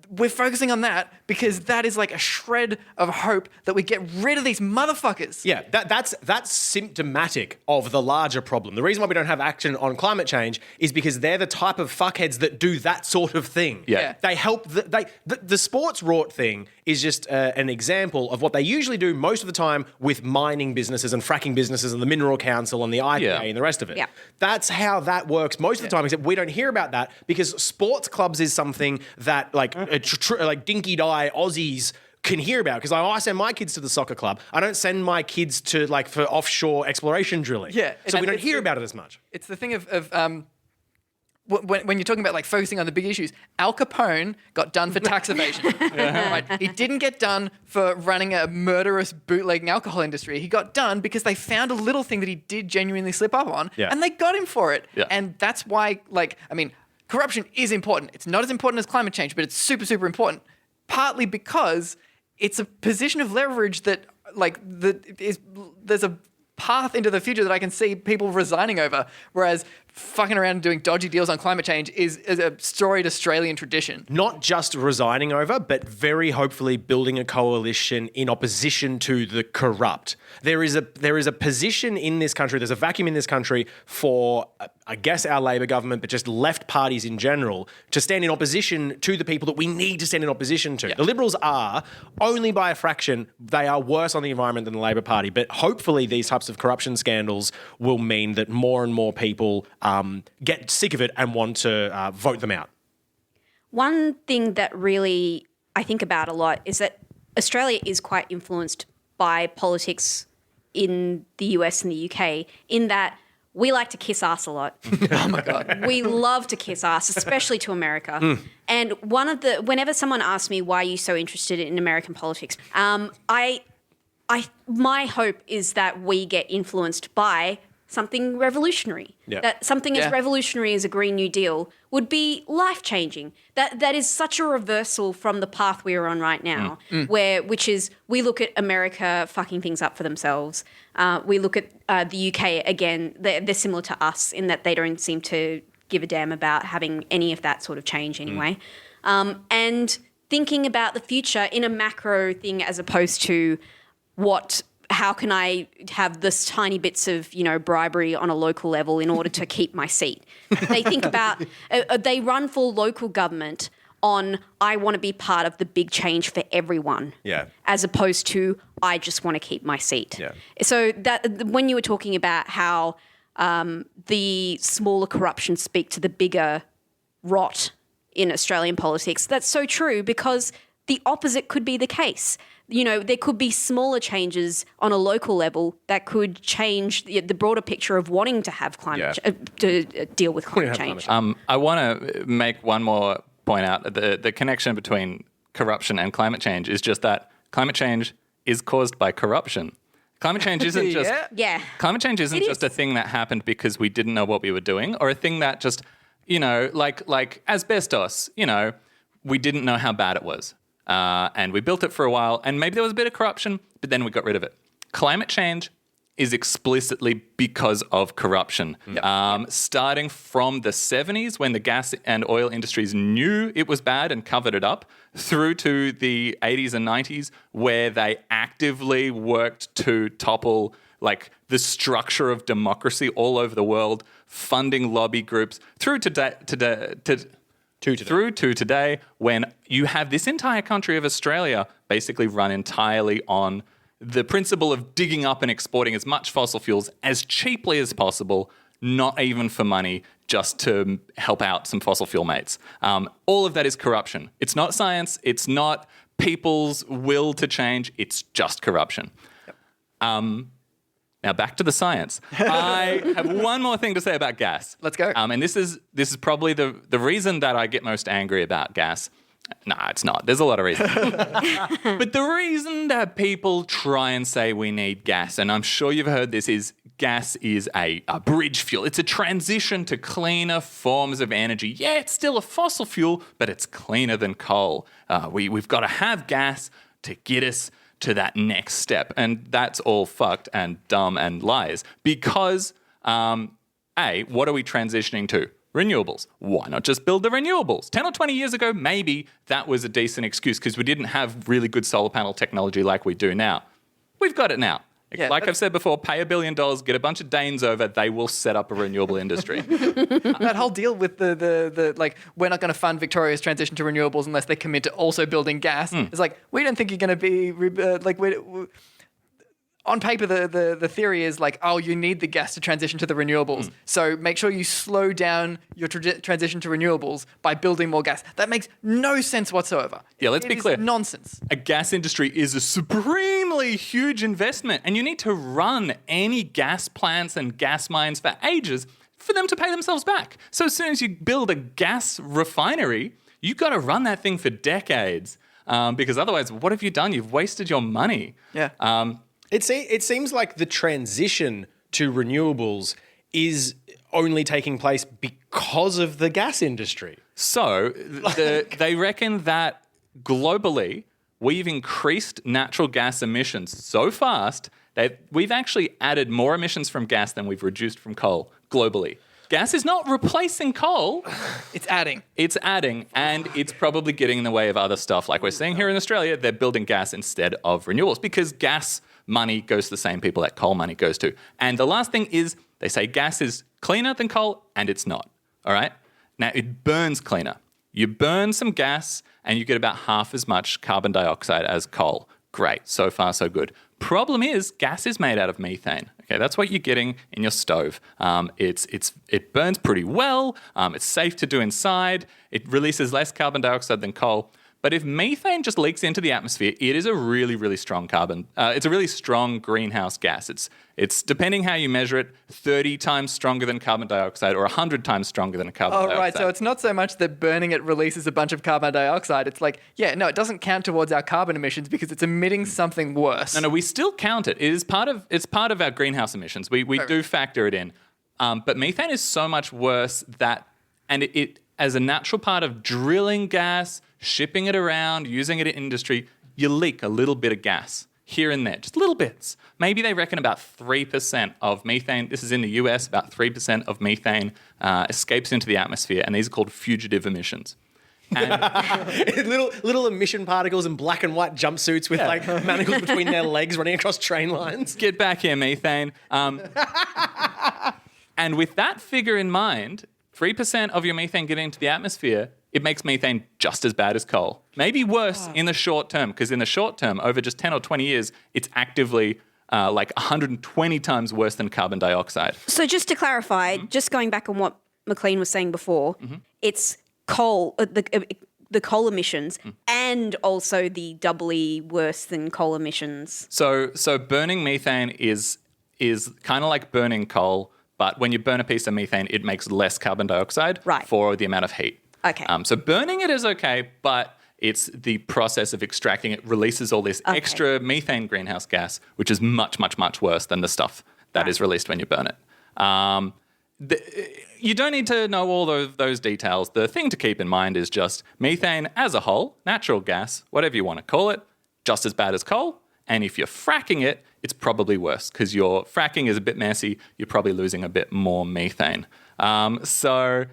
We're focusing on that because that is like a shred of hope that we get rid of these motherfuckers. Yeah, that's symptomatic of the larger problem. The reason why we don't have action on climate change is because they're the type of fuckheads that do that sort of thing. Yeah. They help, the sports rort thing is just an example of what they usually do most of the time with mining businesses and fracking businesses and the Mineral Council and the IPA and the rest of it. Yeah. That's how that works most of the time, except we don't hear about that because sports clubs is something that like dinky-die Aussies can hear about. Because I send my kids to the soccer club. I don't send my kids to like for offshore exploration drilling. Yeah. So we don't it's hear about it as much. It's the thing of when you're talking about like focusing on the big issues, Al Capone got done for tax evasion. Right? He didn't get done for running a murderous bootlegging alcohol industry. He got done because they found a little thing that he did genuinely slip up on, and they got him for it. Yeah. And that's why, corruption is important. It's not as important as climate change, but it's super, super important. Partly because it's a position of leverage that, there's a path into the future that I can see people resigning over, whereas fucking around and doing dodgy deals on climate change is a storied Australian tradition. Not just resigning over, but very hopefully building a coalition in opposition to the corrupt. There is a position in this country, there's a vacuum in this country for, I guess, our Labor government, but just left parties in general, to stand in opposition to the people that we need to stand in opposition to. Yeah. The Liberals are, only by a fraction, they are worse on the environment than the Labor Party, but hopefully these types of corruption scandals will mean that more and more people get sick of it and want to vote them out. One thing that really I think about a lot is that Australia is quite influenced by politics in the US and the UK, in that we like to kiss ass a lot. Oh my God. We love to kiss ass, especially to America. And whenever someone asks me, why are you so interested in American politics? My hope is that we get influenced by something revolutionary. Yeah. That something as revolutionary as a Green New Deal would be life-changing. That is such a reversal from the path we are on right now, which is we look at America fucking things up for themselves. We look at the UK, again, they're similar to us in that they don't seem to give a damn about having any of that sort of change anyway. And thinking about the future in a macro thing as opposed to how can I have this tiny bits of, bribery on a local level in order to keep my seat? They think about, they run for local government on, I want to be part of the big change for everyone. Yeah. As opposed to, I just want to keep my seat. Yeah. So that when you were talking about how the smaller corruptions speak to the bigger rot in Australian politics, that's so true because the opposite could be the case. There could be smaller changes on a local level that could change the broader picture of wanting to have to deal with climate change. I want to make one more point out. The connection between corruption and climate change is just that climate change is caused by corruption. Climate change isn't just climate change isn't just a thing that happened because we didn't know what we were doing, or a thing that just like asbestos. We didn't know how bad it was. And we built it for a while, and maybe there was a bit of corruption, but then we got rid of it. Climate change is explicitly because of corruption. Starting from the 70s, when the gas and oil industries knew it was bad and covered it up, through to the 80s and 90s, where they actively worked to topple the structure of democracy all over the world, funding lobby groups, through to today, when you have this entire country of Australia basically run entirely on the principle of digging up and exporting as much fossil fuels as cheaply as possible, not even for money, just to help out some fossil fuel mates. All of that is corruption. It's not science. It's not people's will to change. It's just corruption. Now back to the science. I have one more thing to say about gas. Let's go. And this is probably the reason that I get most angry about gas. No, it's not. There's a lot of reasons. But the reason that people try and say we need gas, and I'm sure you've heard this, is gas is a bridge fuel. It's a transition to cleaner forms of energy. Yeah, it's still a fossil fuel, but it's cleaner than coal. We've got to have gas to get us to that next step. And that's all fucked and dumb and lies. Because, what are we transitioning to? Renewables. Why not just build the renewables? 10 or 20 years ago, maybe that was a decent excuse because we didn't have really good solar panel technology like we do now. We've got it now. Yeah, like I've said before, pay $1 billion, get a bunch of Danes over, they will set up a renewable industry. That whole deal with the like, we're not going to fund Victoria's transition to renewables unless they commit to also building gas. It's like, we don't think you're going to be, on paper, the theory is like, oh, you need the gas to transition to the renewables. So make sure you slow down your transition to renewables by building more gas. That makes no sense whatsoever. Yeah, let's be clear. Nonsense. A gas industry is a supremely huge investment, and you need to run any gas plants and gas mines for ages for them to pay themselves back. So as soon as you build a gas refinery, you've got to run that thing for decades because otherwise, what have you done? You've wasted your money. Yeah. It seems like the transition to renewables is only taking place because of the gas industry. So they reckon that globally, we've increased natural gas emissions so fast that we've actually added more emissions from gas than we've reduced from coal globally. Gas is not replacing coal. It's adding. It's adding, and it's probably getting in the way of other stuff. Like we're seeing here in Australia, they're building gas instead of renewables because gas money goes to the same people that coal money goes to. And the last thing is they say gas is cleaner than coal, and it's not. All right? Now, it burns cleaner. You burn some gas, and you get about half as much carbon dioxide as coal. Great. So far, so good. Problem is, gas is made out of methane. Okay, that's what you're getting in your stove. It burns pretty well. It's safe to do inside. It releases less carbon dioxide than coal. But if methane just leaks into the atmosphere, it is a really, really strong it's a really strong greenhouse gas. It's depending how you measure it, 30 times stronger than carbon dioxide or 100 times stronger than carbon dioxide. Oh, right. So it's not so much that burning it releases a bunch of carbon dioxide. It's like, yeah, no, it doesn't count towards our carbon emissions because it's emitting something worse. No, we still count it. It's part of our greenhouse emissions. We do factor it in. But methane is so much worse and it as a natural part of drilling gas, shipping it around, using it in industry, you leak a little bit of gas here and there, just little bits. Maybe they reckon about 3% of methane, this is in the US, about 3% of methane escapes into the atmosphere, and these are called fugitive emissions. And little emission particles in black and white jumpsuits with like manacles between their legs running across train lines. Get back here, methane. And with that figure in mind, 3% of your methane getting into the atmosphere, it makes methane just as bad as coal. Maybe worse in the short term, because in the short term, over just 10 or 20 years, it's actively like 120 times worse than carbon dioxide. So just to clarify, just going back on what McLean was saying before, it's coal, the coal emissions and also the doubly worse than coal emissions. So burning methane is kind of like burning coal, but when you burn a piece of methane, it makes less carbon dioxide for the amount of heat. Okay. So burning it is okay, but it's the process of extracting it releases all this extra methane greenhouse gas, which is much, much, much worse than the stuff that is released when you burn it. You don't need to know all those details. The thing to keep in mind is just methane as a whole, natural gas, whatever you want to call it, just as bad as coal. And if you're fracking it, it's probably worse because your fracking is a bit messy. You're probably losing a bit more methane. So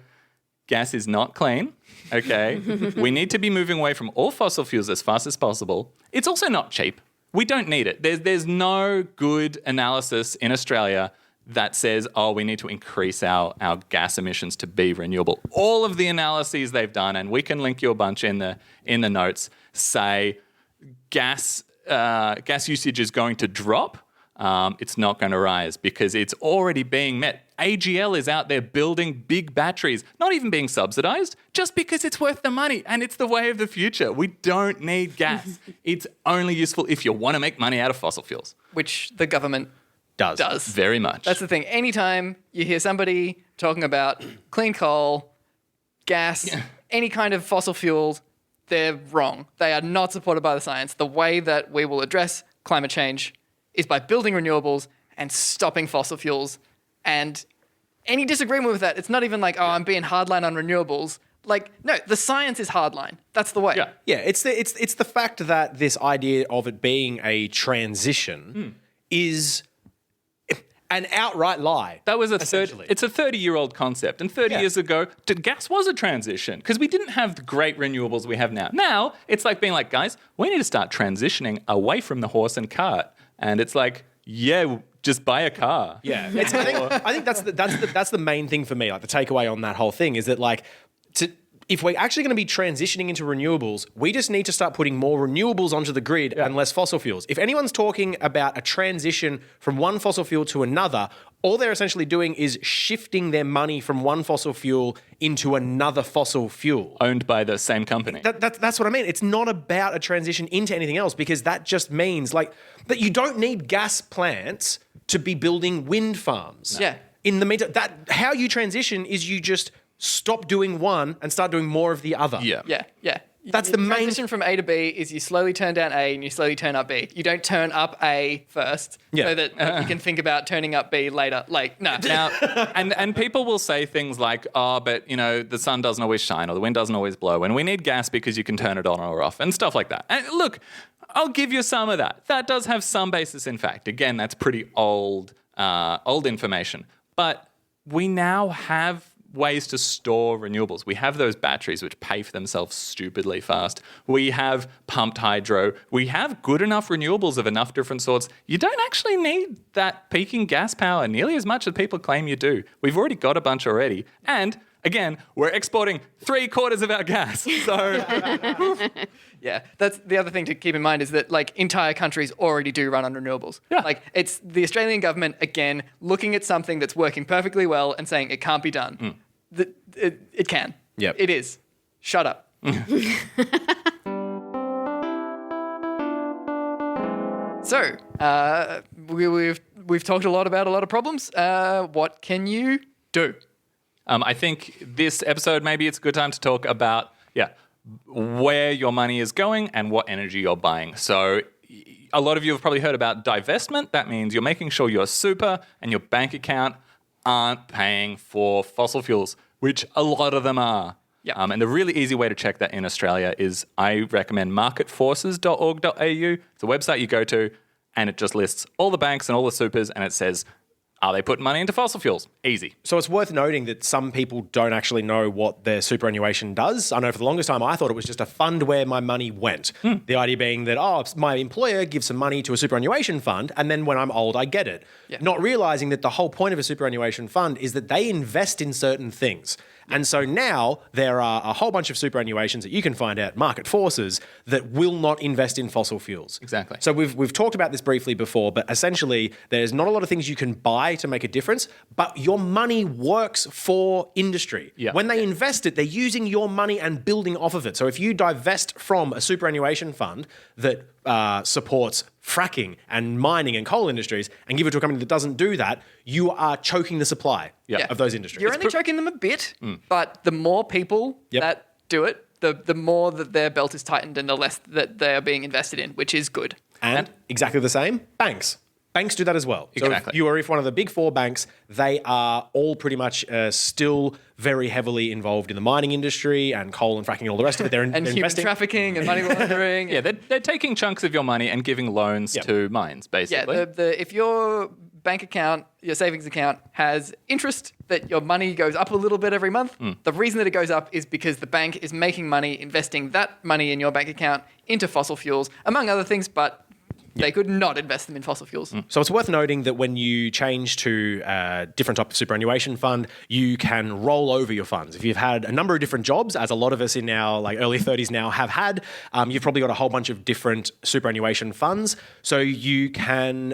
gas is not clean, okay? We need to be moving away from all fossil fuels as fast as possible. It's also not cheap. We don't need it. There's no good analysis in Australia that says, oh, we need to increase our gas emissions to be renewable. All of the analyses they've done, and we can link you a bunch in the notes, say gas usage is going to drop. It's not going to rise because it's already being met. AGL is out there building big batteries, not even being subsidized, just because it's worth the money and it's the way of the future. We don't need gas. It's only useful if you want to make money out of fossil fuels. Which the government does. Very much. That's the thing. Anytime you hear somebody talking about clean coal, gas, any kind of fossil fuels, they're wrong. They are not supported by the science. The way that we will address climate change is by building renewables and stopping fossil fuels. And any disagreement with that, it's not even like, oh, I'm being hardline on renewables. Like, no, the science is hardline. That's the way. Yeah. Yeah, it's the fact that this idea of it being a transition is an outright lie. That was essentially. It's a 30-year-old concept. And 30 years ago, gas was a transition because we didn't have the great renewables we have now. Now, it's like being like, guys, we need to start transitioning away from the horse and cart. And it's like, yeah, just buy a car. Yeah, I think that's the main thing for me. Like the takeaway on that whole thing is that like, if we're actually going to be transitioning into renewables, we just need to start putting more renewables onto the grid and less fossil fuels. If anyone's talking about a transition from one fossil fuel to another, all they're essentially doing is shifting their money from one fossil fuel into another fossil fuel. Owned by the same company. That's what I mean. It's not about a transition into anything else because that just means like that you don't need gas plants to be building wind farms. No. Yeah. In the meantime, how you transition is you just stop doing one and start doing more of the other. Yeah. Yeah. That's the main transition from A to B is you slowly turn down A and you slowly turn up B. You don't turn up A first so that you can think about turning up B later. Like, no. Now, and people will say things like, oh, but, the sun doesn't always shine or the wind doesn't always blow and we need gas because you can turn it on or off and stuff like that. And look, I'll give you some of that. That does have some basis in fact. Again, that's pretty old information. But we now have ways to store renewables. We have those batteries which pay for themselves stupidly fast. We have pumped hydro. We have good enough renewables of enough different sorts. You don't actually need that peaking gas power nearly as much as people claim you do. We've already got a bunch already. And again, we're exporting 3/4 of our gas. So yeah, that's the other thing to keep in mind is that like entire countries already do run on renewables. Yeah. Like it's the Australian government, again, looking at something that's working perfectly well and saying it can't be done. It can. Yep. It is. Shut up. So, we've talked a lot about a lot of problems. What can you do? I think this episode, maybe it's a good time to talk about, where your money is going and what energy you're buying. So a lot of you have probably heard about divestment. That means you're making sure your super and your bank account aren't paying for fossil fuels, which a lot of them are. Yeah. And the really easy way to check that in Australia is I recommend marketforces.org.au. It's a website you go to and it just lists all the banks and all the supers and it says, are they putting money into fossil fuels? Easy. So it's worth noting that some people don't actually know what their superannuation does. I know for the longest time I thought it was just a fund where my money went. The idea being that, my employer gives some money to a superannuation fund and then when I'm old, I get it. Yeah. Not realizing that the whole point of a superannuation fund is that they invest in certain things. And so now there are a whole bunch of superannuations that you can find at Market Forces that will not invest in fossil fuels. Exactly. So we've talked about this briefly before, but essentially there's not a lot of things you can buy to make a difference, but your money works for industry. Yeah. When they invest it, they're using your money and building off of it. So if you divest from a superannuation fund that supports fracking and mining and coal industries and give it to a company that doesn't do that, you are choking the supply of those industries. You're only choking them a bit, but the more people that do it, the more that their belt is tightened and the less that they are being invested in, which is good. And exactly the same, banks. Banks do that as well. Exactly. So if you are one of the big four banks, they are all pretty much still very heavily involved in the mining industry and coal and fracking and all the rest of it. They're And they're human investing. trafficking and money laundering. Yeah, they're taking chunks of your money and giving loans to mines, basically. If your bank account, your savings account has interest that your money goes up a little bit every month, the reason that it goes up is because the bank is making money, investing that money in your bank account into fossil fuels, among other things, but they could not invest them in fossil fuels. So it's worth noting that when you change to a different type of superannuation fund, you can roll over your funds. If you've had a number of different jobs, as a lot of us in our early 30s now have had, you've probably got a whole bunch of different superannuation funds. So you can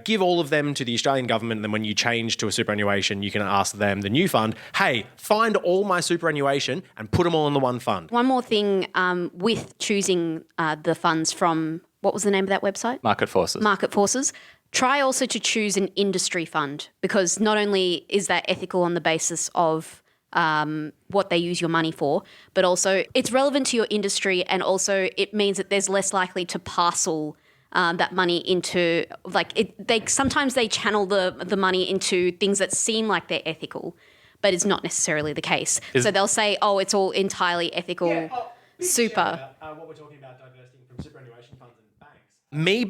give all of them to the Australian government, and then when you change to a superannuation, you can ask them, the new fund, hey, find all my superannuation and put them all in the one fund. One more thing with choosing the funds from, what was the name of that website? Market Forces. Market Forces. Try also to choose an industry fund, because not only is that ethical on the basis of what they use your money for, but also it's relevant to your industry, and also it means that there's less likely to parcel that money into sometimes they channel the money into things that seem like they're ethical, but it's not necessarily the case. So they'll say, oh, it's all entirely ethical. Super. What we're talking about divesting from superannuation funds and banks. ME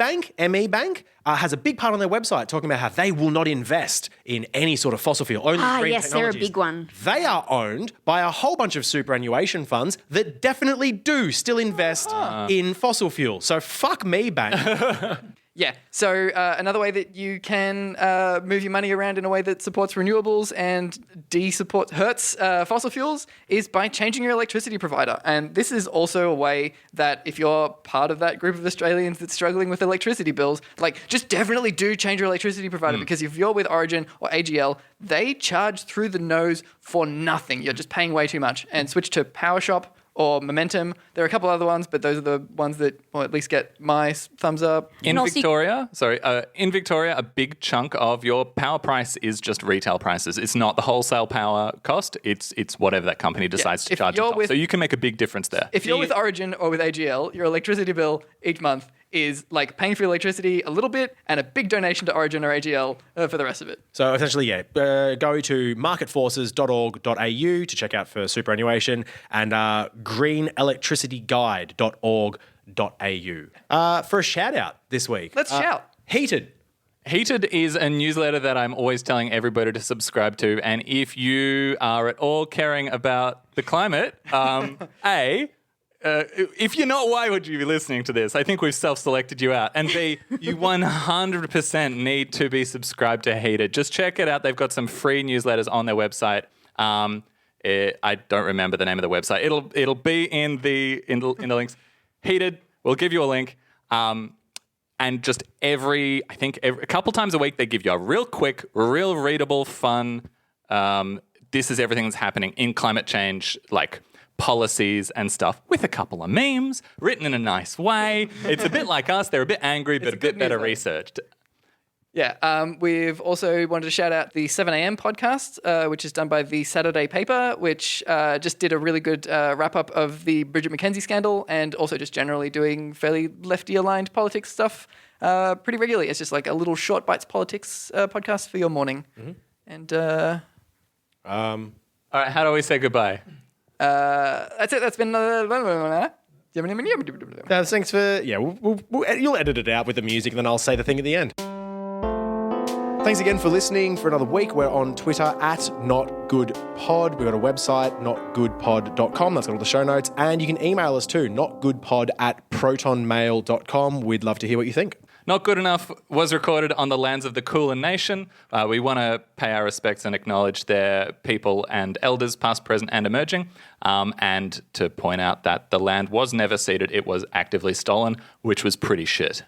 Bank, has a big part on their website talking about how they will not invest in any sort of fossil fuel, only green yes, they're a technologies. big one. They are owned by a whole bunch of superannuation funds that definitely do still invest in fossil fuel. So fuck Me Bank. Yeah. So another way that you can move your money around in a way that supports renewables and hurts fossil fuels is by changing your electricity provider. And this is also a way that if you're part of that group of Australians that's struggling with electricity bills, just definitely do change your electricity provider because if you're with Origin or AGL, they charge through the nose for nothing. You're just paying way too much. And switch to PowerShop or Momentum. There are a couple other ones, but those are the ones that will at least get my thumbs up. In Victoria, a big chunk of your power price is just retail prices. It's not the wholesale power cost. It's whatever that company decides to charge. So you can make a big difference there. If you're with Origin or with AGL, your electricity bill each month is like paying for your electricity a little bit and a big donation to Origin or AGL for the rest of it. So essentially, go to marketforces.org.au to check out for superannuation and greenelectricityguide.org.au. For a shout out this week. Let's shout. Heated. Heated is a newsletter that I'm always telling everybody to subscribe to. And if you are at all caring about the climate, if you're not, why would you be listening to this? I think we've self-selected you out. And B, you 100% need to be subscribed to Heated. Just check it out. They've got some free newsletters on their website. I don't remember the name of the website. It'll be in the links. Heated. We'll give you a link. And just a couple times a week, they give you a real quick, real readable, fun. This is everything that's happening in climate change, policies and stuff, with a couple of memes written in a nice way. It's a bit like us. They're a bit angry, but a bit better researched. Yeah. We've also wanted to shout out the 7am podcast, which is done by the Saturday Paper, which just did a really good wrap-up of the Bridget McKenzie scandal and also just generally doing fairly lefty-aligned politics stuff pretty regularly. It's just like a little short bites politics podcast for your morning. Mm-hmm. And all right, how do we say goodbye? That's it. That's been. Thanks for you'll edit it out with the music, and then I'll say the thing at the end. Thanks again for listening for another week. We're on Twitter at NotGoodPod. We've got a website, notgoodpod.com. That's got all the show notes. And you can email us too, notgoodpod@protonmail.com. We'd love to hear what you think. Not Good Enough was recorded on the lands of the Kulin Nation. We want to pay our respects and acknowledge their people and elders, past, present, and emerging, and to point out that the land was never ceded. It was actively stolen, which was pretty shit.